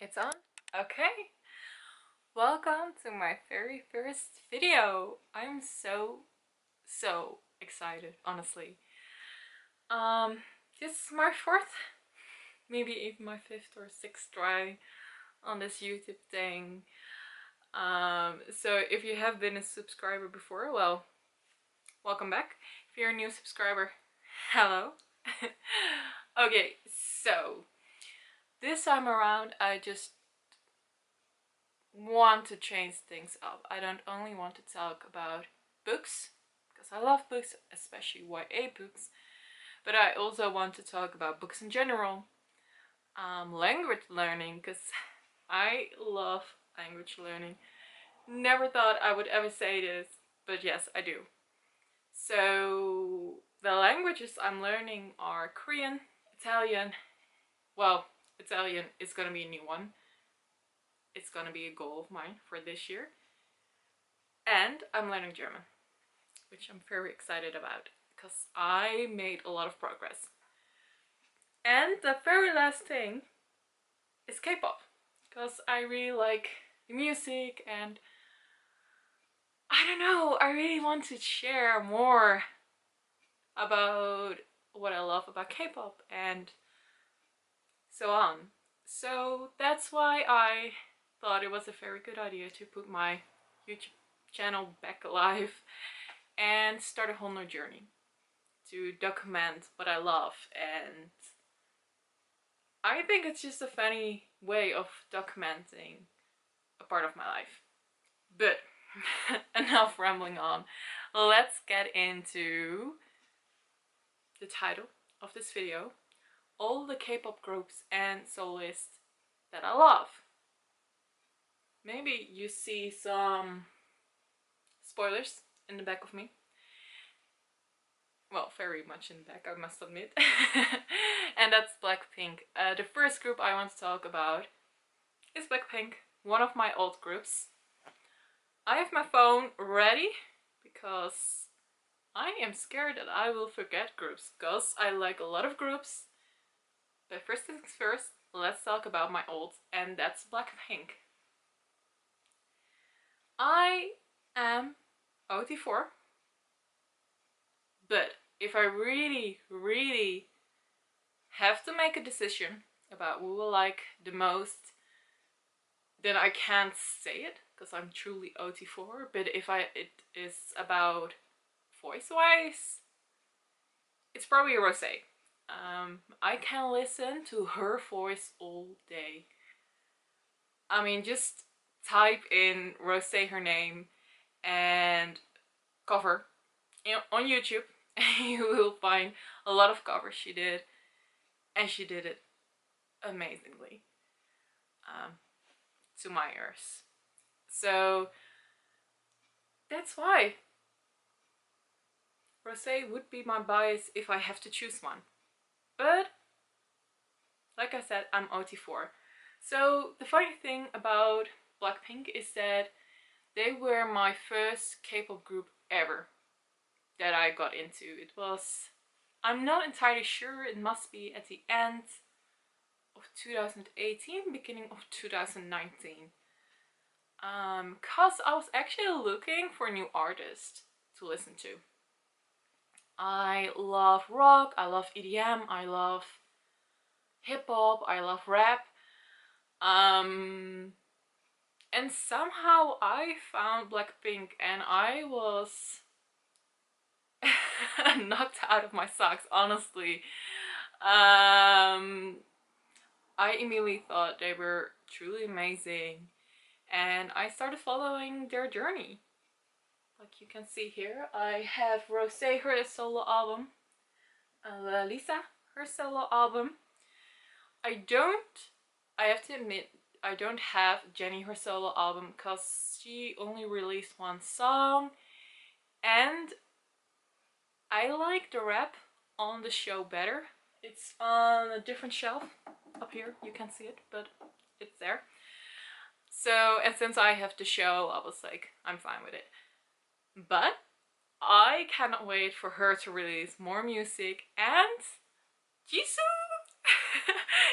It's on? Okay. Welcome to my very first video. I'm so excited, honestly. This is my fourth, maybe even my fifth or sixth try on this YouTube thing. So if you have been a subscriber before, well, welcome back. If you're a new subscriber, hello. Okay, so this time around I just want to change things up. I don't only want to talk about books, because I love books, especially YA books, but I also want to talk about books in general, language learning, because I love language learning. Never thought I would ever say this, but yes, I do. So the languages I'm learning are Korean, Italian. Well, Italian is gonna be a new one. It's gonna be a goal of mine for this year. And I'm learning German, which I'm very excited about because I made a lot of progress. And the very last thing is K-pop, because I really like the music and I don't know, I really want to share more about what I love about K-pop and so on. So that's why I thought it was a very good idea to put my YouTube channel back alive and start a whole new journey to document what I love. And I think it's just a funny way of documenting a part of my life. But enough rambling on. Let's get into the title of this video. All the K-pop groups and soloists that I love. Maybe you see some spoilers in the back of me. Well, very much in the back, I must admit. And that's Blackpink. The first group I want to talk about is Blackpink, one of my old groups. I have my phone ready because I am scared that I will forget groups, because I like a lot of groups. But first things first, let's talk about my old, and that's Blackpink. I am OT4, but if I really have to make a decision about who I like the most, then I can't say it because I'm truly OT4. But if it is about voice-wise, it's probably Rosé. I can listen to her voice all day. I mean, just type in Rosé, her name, and cover on YouTube, and you will find a lot of covers she did, and she did it amazingly, to my ears. So that's why Rosé would be my bias if I have to choose one. But like I said, I'm OT4. So the funny thing about Blackpink is that they were my first K-pop group ever that I got into. It was, I'm not entirely sure, it must be at the end of 2018, beginning of 2019. Cause I was actually looking for new artists to listen to. I love rock, I love EDM, I love hip-hop, I love rap. And somehow I found Blackpink and I was knocked out of my socks, honestly. I immediately thought they were truly amazing and I started following their journey. Like you can see here, I have Rosé, her solo album, Lisa, her solo album. I have to admit, I don't have Jennie, her solo album, because she only released one song and I like the rap on the show better. It's on a different shelf up here, you can see it, but it's there. So, and since I have the show, I was like, I'm fine with it. But I cannot wait for her to release more music. And Jisoo!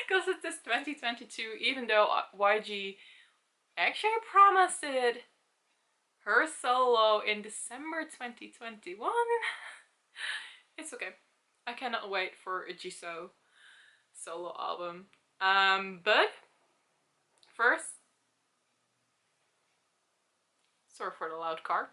because it is 2022, even though YG actually promised her solo in December 2021. It's okay. I cannot wait for a Jisoo solo album. But first, sorry for the loud car.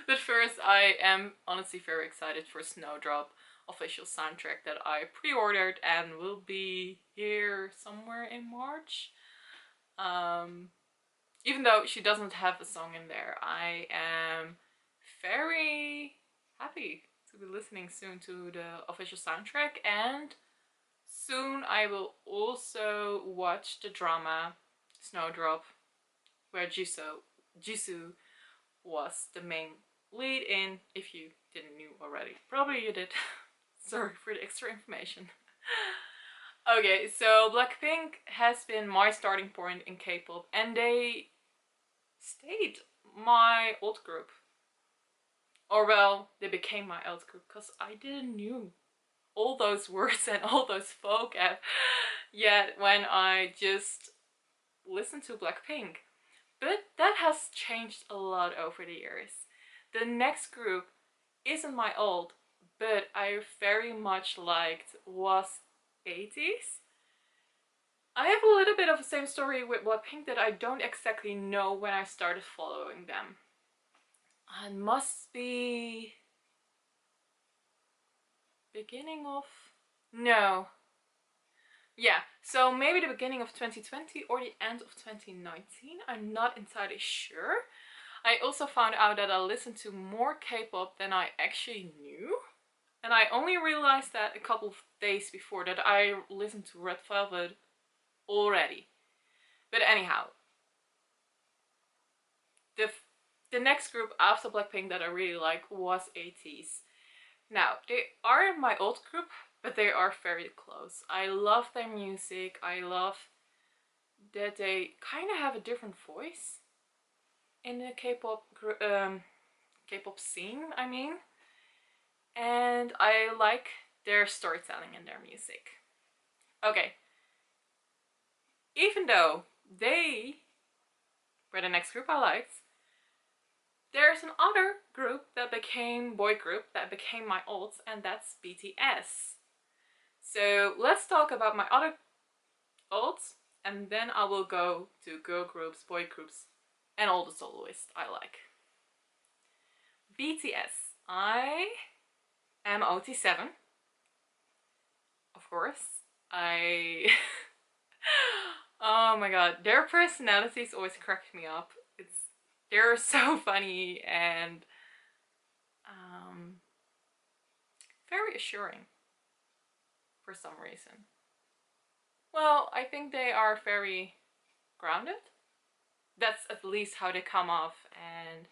But first, I am honestly very excited for Snowdrop official soundtrack that I pre-ordered and will be here somewhere in March. Even though she doesn't have a song in there, I am very happy to be listening soon to the official soundtrack, and soon I will also watch the drama Snowdrop, where Jisoo was the main lead in, if you didn't know already. Probably you did. Sorry for the extra information. Okay, so Blackpink has been my starting point in K-pop, and they stayed my old group. Or well, they became my old group because I didn't knew all those words and all those vocab yet when I just listened to Blackpink. But that has changed a lot over the years. The next group isn't my old, but I very much liked was 80s. I have a little bit of the same story with Blackpink that I don't exactly know when I started following them. It must be beginning of... No. Yeah, so maybe the beginning of 2020 or the end of 2019. I'm not entirely sure. I also found out that I listened to more K-pop than I actually knew. And I only realized that a couple of days before that I listened to Red Velvet already. But anyhow, the next group after Blackpink that I really like was ATEEZ. Now, they are my old group, but they are very close. I love their music. I love that they kind of have a different voice in the K-pop scene, I mean. And I like their storytelling in their music. Okay. Even though they were the next group I liked, there's another group that became boy group that became my olds, and that's BTS. So let's talk about my other olds, and then I will go to girl groups, boy groups, and all the soloists I like. BTS. I am OT7. Of course. Oh my god, their personalities always crack me up. They're so funny and very assuring for some reason. Well, I think they are very grounded. That's at least how they come off, and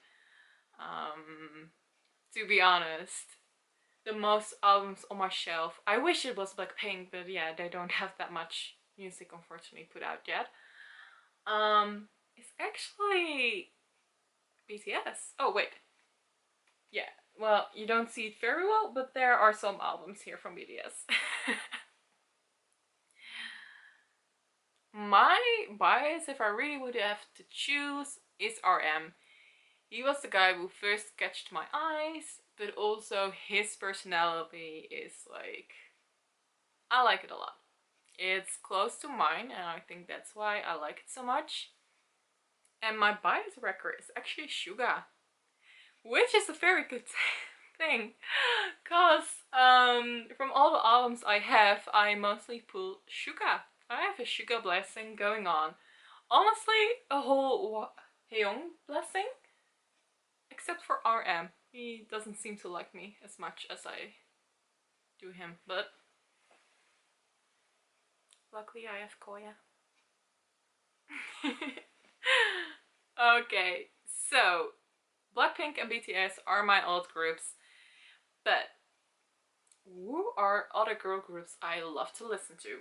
to be honest, the most albums on my shelf, I wish it was Blackpink, but yeah, they don't have that much music unfortunately put out yet. It's actually BTS. Oh wait, yeah, well, you don't see it very well, but there are some albums here from BTS. My bias, if I really would have to choose, is RM. He was the guy who first catched my eyes, but also his personality is like... I like it a lot. It's close to mine, and I think that's why I like it so much. And my bias record is actually Suga, which is a very good thing, cause from all the albums I have, I mostly pull Suga. I have a Suga blessing going on. Honestly, a whole Haeyoung blessing, except for RM. He doesn't seem to like me as much as I do him, but luckily I have Koya. Okay, so Blackpink and BTS are my old groups, but who are other girl groups I love to listen to?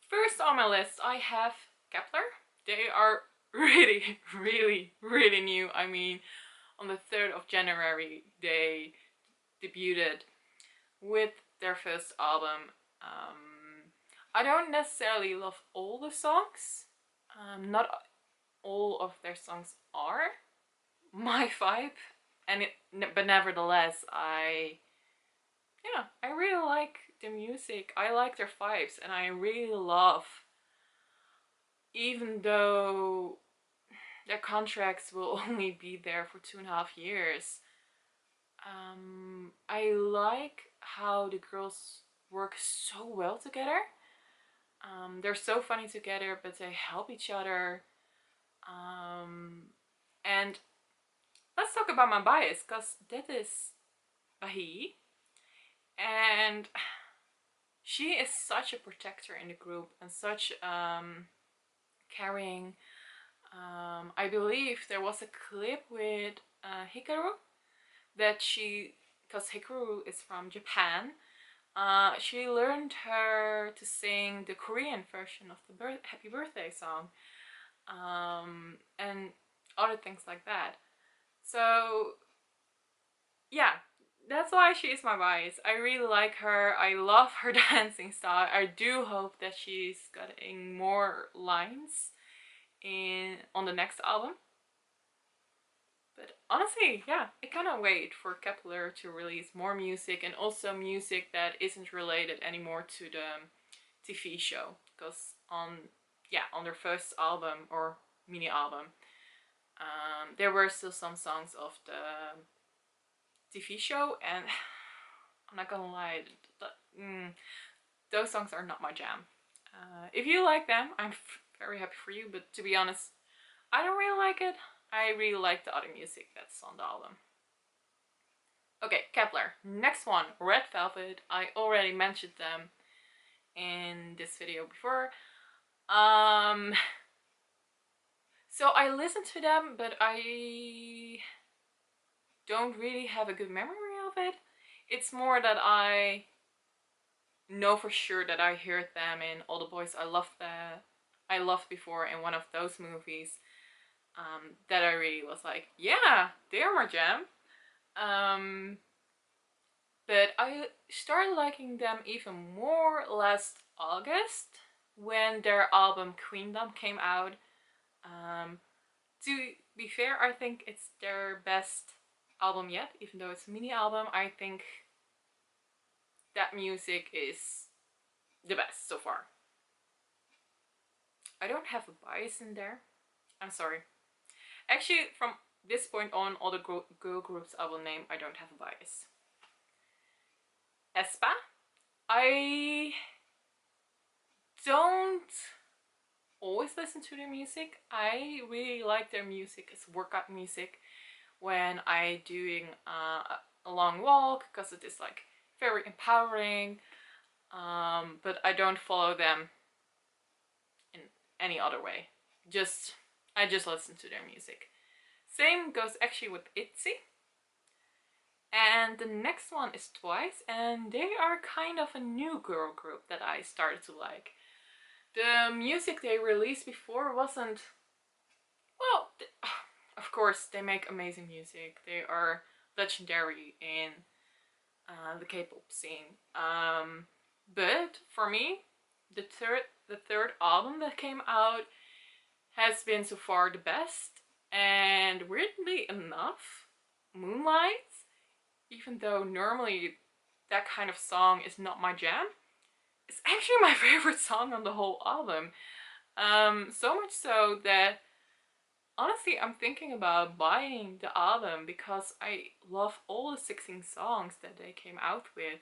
First on my list I have Kepler. They are really, really, really new. I mean, on the 3rd of January they debuted with their first album. I don't necessarily love all the songs. Not all of their songs are my vibe, but nevertheless, I really like the music. I like their vibes, and I really love, even though their contracts will only be there for 2.5 years. I like how the girls work so well together. They're so funny together, but they help each other. And let's talk about my bias, because that is Bahi. And she is such a protector in the group and such caring. I believe there was a clip with Hikaru that because Hikaru is from Japan, she learned her to sing the Korean version of the Happy Birthday song, and other things like that. So yeah, that's why she is my bias. I really like her. I love her dancing style. I do hope that she's getting more lines on the next album. But honestly, yeah, I cannot wait for Kepler to release more music, and also music that isn't related anymore to the TV show. Because on their first album or mini album, there were still some songs of the TV show, and I'm not gonna lie, those songs are not my jam. If you like them, I'm very happy for you, but to be honest, I don't really like it. I really like the other music that's on the album. Okay, Kepler. Next one, Red Velvet. I already mentioned them in this video before. So I listened to them, but I don't really have a good memory of it. It's more that I know for sure that I heard them in All the Boys I loved before in one of those movies. That I really was like, yeah, they're my jam. But I started liking them even more last August when their album Queendom came out. To be fair, I think it's their best album yet, even though it's a mini album. I think that music is the best so far. I don't have a bias in there. I'm sorry. Actually, from this point on, all the girl groups I will name, I don't have a bias. aespa. I don't always listen to their music. I really like their music as workout music when I'm doing a long walk, because it is like very empowering. But I don't follow them in any other way. I just listen to their music. Same goes actually with ITZY. And the next one is Twice, and they are kind of a new girl group that I started to like. The music they released before wasn't, well, of course they make amazing music. They are legendary in the K-pop scene. But for me, the third album that came out has been so far the best. And weirdly enough, Moonlight, even though normally that kind of song is not my jam, it's actually my favorite song on the whole album. So much so that honestly I'm thinking about buying the album because I love all the 16 songs that they came out with.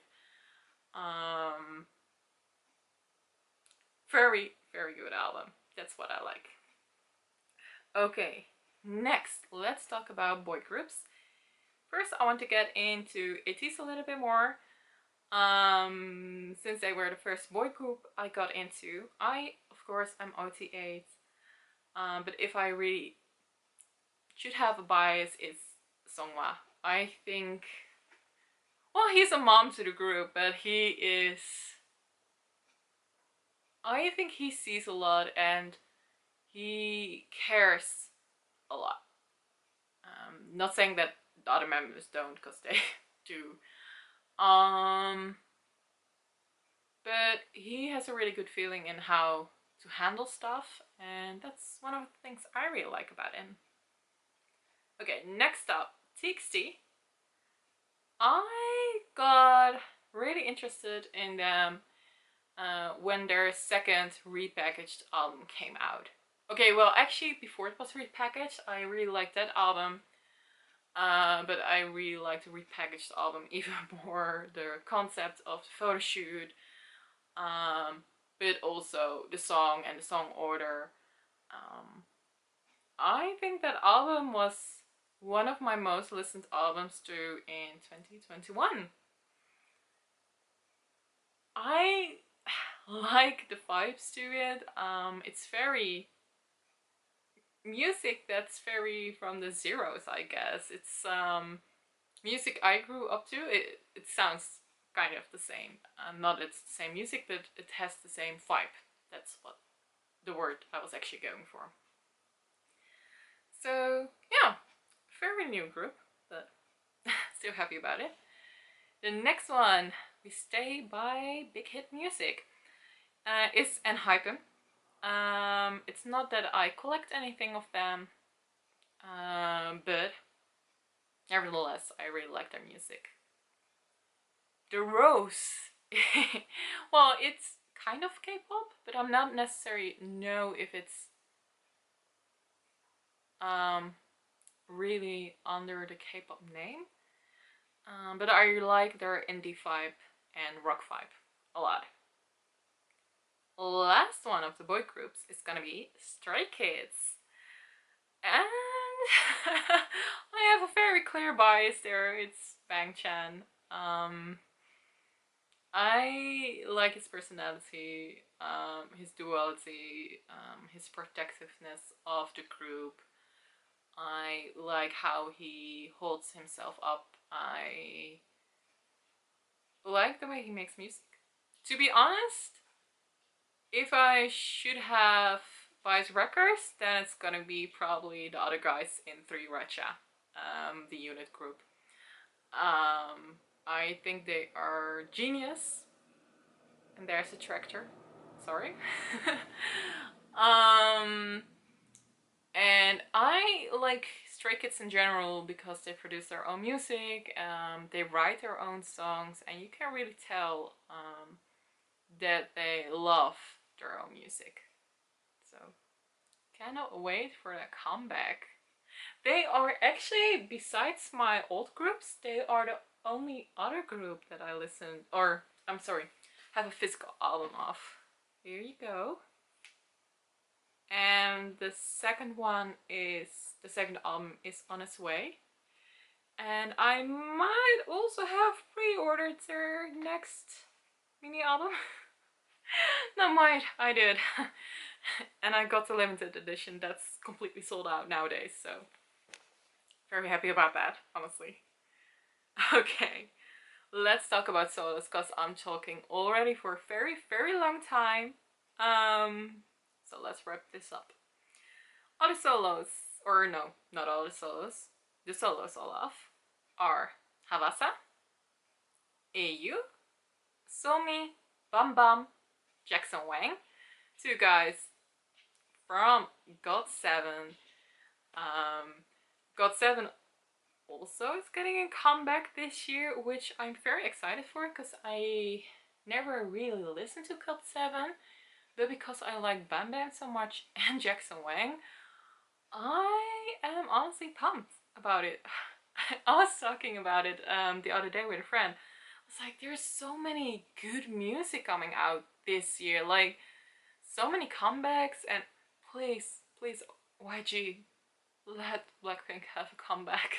Very, very good album. That's what I like. Okay, next let's talk about boy groups. First, I want to get into ITZY a little bit more. Since they were the first boy group I got into. Of course, I'm OT8. But if I really should have a bias, it's Songhwa. I think, well, he's a mom to the group, but I think he sees a lot and he cares a lot. Not saying that the other members don't, because they do. but he has a really good feeling in how to handle stuff, and that's one of the things I really like about him. Okay, next up, TXT. I got really interested in them when their second repackaged album came out. Okay, well, actually, before it was repackaged, I really liked that album. But I really liked the repackaged album even more. The concept of the photo shoot, but also the song and the song order. Um, I think that album was one of my most listened albums too in 2021. I like the vibes to it. It's very music that's very from the zeros, I guess. It's music I grew up to. It sounds kind of the same. Not it's the same music, but it has the same vibe. That's what the word I was actually going for. So yeah, very new group, but still happy about it. The next one, we stay by big hit music. Is Enhypen. It's not that I collect anything of them, but nevertheless, I really like their music. The Rose. Well, it's kind of K-pop, but I'm not necessarily know if it's really under the K-pop name. But I like their indie vibe and rock vibe a lot. Last one of the boy groups is gonna be Stray Kids. And I have a very clear bias there. It's Bang-chan. I like his personality, his duality, his protectiveness of the group. I like how he holds himself up. I like the way he makes music. To be honest, if I should have vice records, then it's gonna be probably the other guys in 3 Racha, the unit group. I think they are genius. And there's a tractor. Sorry. And I like Stray Kids in general because they produce their own music, they write their own songs, and you can really tell that they love their own music. So, cannot wait for that comeback. They are actually, besides my old groups, they are the only other group that I listen, or I'm sorry, have a physical album of. Here you go. And the second album is on its way. And I might also have pre-ordered their next mini album. Not might, I did. And I got the limited edition that's completely sold out nowadays, so very happy about that, honestly. Okay, let's talk about solos, because I'm talking already for a very, very long time. So let's wrap this up. All the solos, or no, not all the solos, the solos all off, are Havasa, AU, Somi, Bam Bam, Jackson Wang, 2 guys from GOT7. GOT7 also is getting a comeback this year, which I'm very excited for because I never really listened to GOT7, but because I like Bam Bam so much and Jackson Wang, I am honestly pumped about it. I was talking about it the other day with a friend. I was like, there's so many good music coming out this year, like so many comebacks, and please, please, YG, let Blackpink have a comeback.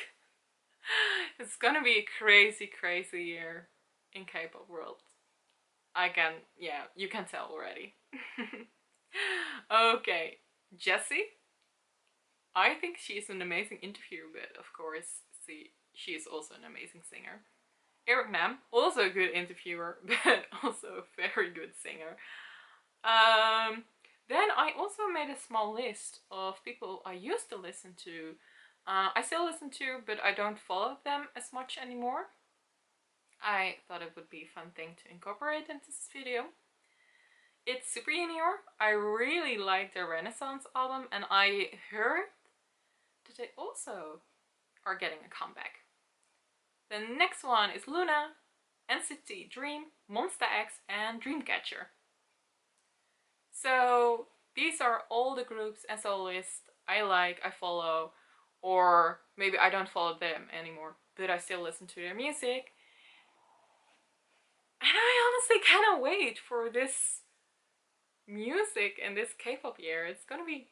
It's gonna be a crazy, crazy year in K-pop world. Yeah, you can tell already. Okay, Jessie. I think she's an amazing interviewer, but of course, she is also an amazing singer. Eric Nam, also a good interviewer, but also a very good singer. Then I also made a small list of people I used to listen to. I still listen to, but I don't follow them as much anymore. I thought it would be a fun thing to incorporate into this video. It's super junior. I really like their Renaissance album, and I heard that they also are getting a comeback. The next one is Luna, NCT Dream, Monsta X, and Dreamcatcher. So these are all the groups and soloists I like, I follow, or maybe I don't follow them anymore, but I still listen to their music. And I honestly cannot wait for this music and this K-pop year. It's gonna be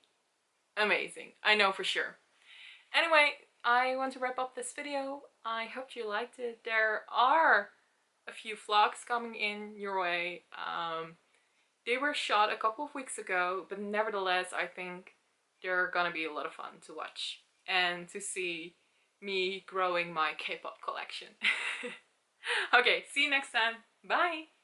amazing, I know for sure. Anyway, I want to wrap up this video. I hope you liked it. There are a few vlogs coming in your way. They were shot a couple of weeks ago, but nevertheless I think they're gonna be a lot of fun to watch and to see me growing my K-pop collection. Okay, see you next time. Bye!